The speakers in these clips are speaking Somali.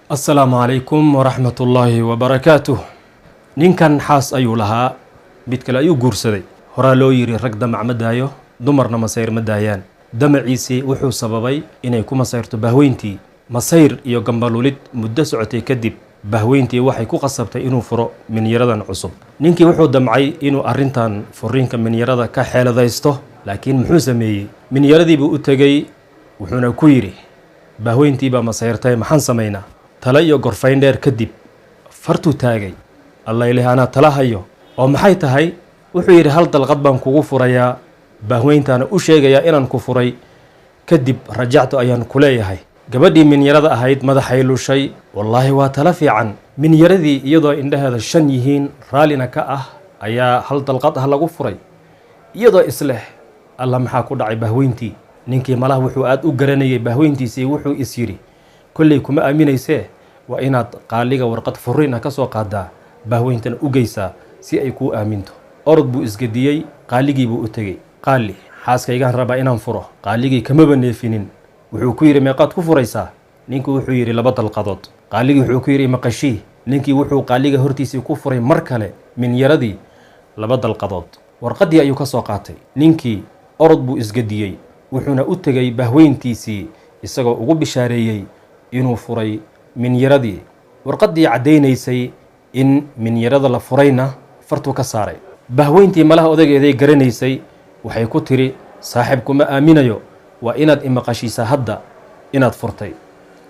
السلام عليكم ورحمة الله وبركاته. نينكن حاس أيو لها بيتكل أيو قرصدي هرا لو يري رق دمع مدايو دمرنا مسير مدايان دمع عيسي وحو سببي إنا يكو مسيرتو بهوينتي مسير إيو قنبالولid مدة سعتي كدب بهوينتي waxay ku qasabtay inuu furo minyaradan cusub ninkii wuxuu damcay inuu arintan furiinka minyarada ka xeeladaysto laakiin muxuu sameeyay minyaradii buu u tagay wuxuuna ku yiri bahweyntii ba masayrtay maxaan sameeynaa tala iyo gorfayn dheer kadib fartu taagay allah ilaahana tala hayo oo maxay tahay wuxuu yiri hal dalqad baan kugu furayaa bahweyntana u sheegaya inaan ku furay kadib rajactu ayaan ku leeyahay gabadhii minyarada ahayd madaxay lushay wallaahi waa tala fiican minyaradii iyadoo indhaheeda shan yihiin raalina ka ah ayaa hal dalqad ah lagu furay iyadoo isleh alla maxaa ku dhacay bahweyntii ninkii malaha wuxuu aad u garanayay bahweyntiisii wuxuu is yiri kulley kuma aaminaysee waa inaad qaaliga warqad furiina ka soo qaadaa bahweyntana u geysaa si ay kuu aaminto orod buu isgadiyey qaaligii buu u tegey qaali xaaskaygaan rabaa inaan furo qaaligii kamaba neefinin wuxuu ku yiri meeqaad ku furaysaa ninkii wuxuu yiri laba dalqadood qaaligii wuxuu ku yiri maqashii ninkii wuxuu qaaliga hortiisii ku furay mar kale minyaradii laba dalqadood warqadii ayuu ka soo qaatay ninkii orod buu isgadiyey wuxuuna u tegay bahweyntiisii isagoo ugu bishaareeyey inuu furay minyaradii warqadii cadaynaysay in minyarada la furayna fartu ka saaray bahweyntii malaha odageeday garanaysay waxay ku tiri saaxiibku ma aaminayo waa inaad imaqashiisa hadda inaad furtay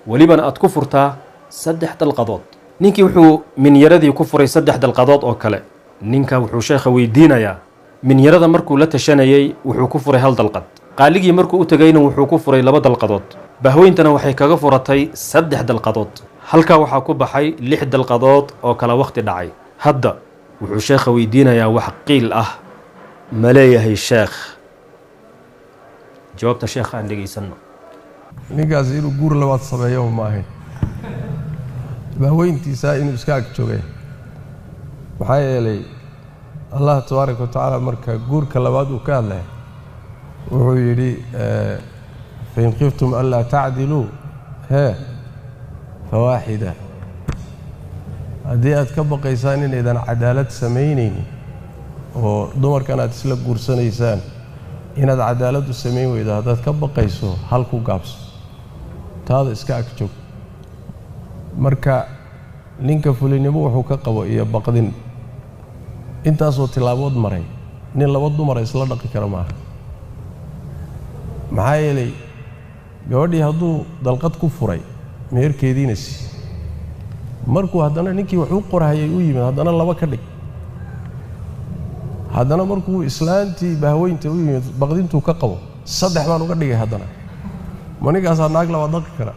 welibana aad ku furtaa 3 dalqadood ninkii wuxuu minyaradii ku furay 3 dalqadood oo kale ninka wuxuu sheekha weydiinayaa minyarada markuu la tashanayay wuxuu ku furay hal dalqad qaaligii markuu u tagayna wuxuu ku furay 2 dalqadood bahweyntana waxay kaga furatay 3 dalqadood halka waxaa ku baxay 6 dalqadood oo kala waqti dhacay hadda wuxuu sheekha weydiinayaa wax qiil ah ma leeyahay sheekh jawaabta sheekha aan dhegeysanno ninkaas inuu guur labaad sameeyo ma ahayn bahweyntiisa inuu iska ag joogay maxaa yeelay allah tabaaraka wa tacaala marka guurka labaad uu ka hadlay wuxuu yidhi fain khiftum an laa tacdiluu fawaaxida haddii aad ka baqaysaan inaydan cadaalad samaynaynin oo dumarkan aad isla guursanaysaan inaad cadaalad u samayn weydo haddaad ka baqayso hal ku gaabso taada iska ag joog marka ninka fulinimo wuxuu ka qabo iyo baqdin intaasoo tilaabood maray nin laba dumara isla dhaqi kara maaha maxaa yeelay gabadhii hadduu dalqad ku furay meherkeediina si markuu haddana ninkii wax u qorhayay u yimid haddana laba ka dhig haddana markuu islaantii bahweynta u yimid baqdintuu ka qabo 3 baan uga dhigay haddana ma ninkaasaa naag laba dhaqi kara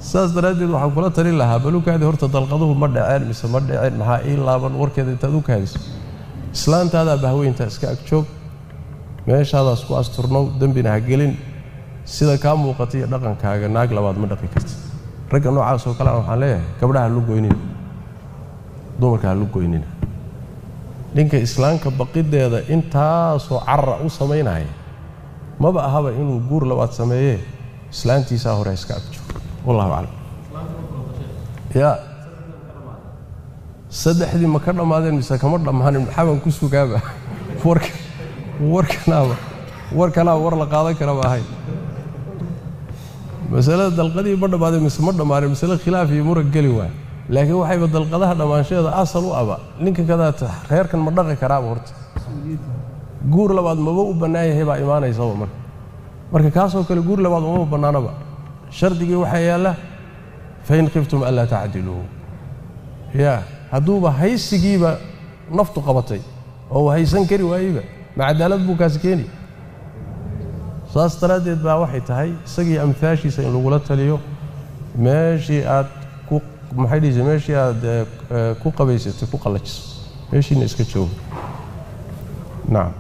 saas daraaddeed waxaan kula talin lahaa balukaadii horta dalqaduhu ma dhaceen mise ma dhaceen maxaa ii laaban warkeeda intaad u kaadiso islaantaadaa bahweynta iska ag joog meeshaadaas ku asturnow dembina ha gelin sida kaa muuqata iyo dhaqankaaga naag labaad ma dhaqi karti ragga noocaas oo kale waxaan leeyahay gabdhaha ha lu goynina dumarka ha lu goynina ninka islaamka baqideeda intaasoo carra u samaynaya maba ahaba inuu guur labaad sameeyee islaantiisaa hore iska ag joogo wallahu aclam ya 3 ma ka dhammaadeen mise kama dhammaanin maxaban ku sugaaba warkanaa war la qaadan kara ma ahayn masalada dalqadii ma dhammaadeen mise ma dhammaanin masale khilaaf iyo murag geli waay laakiin waxayba dalqadaha dhammaanshadeeda asal u aba ninka kadaata reerkan ma dhaqi karaaba horta guur labaad maba u bannaan yahay baa imaanaysaba marka kaasoo kale guur labaad uma bannaanaba shardigii waxaa yaalla fain khiftum an laa tacdiluu hadduuba haysigiiba naftu qabatay oo uu haysan kari waayeyba ma cadaalad buu kaasi keeni saas daraaddeed baa waxay tahay isagii amhaashiisa in lagula taliyo meeshii aad maxay dhihi meeshii aad ku qabaysatay ku qallajiso meeshiina iska joogo nacam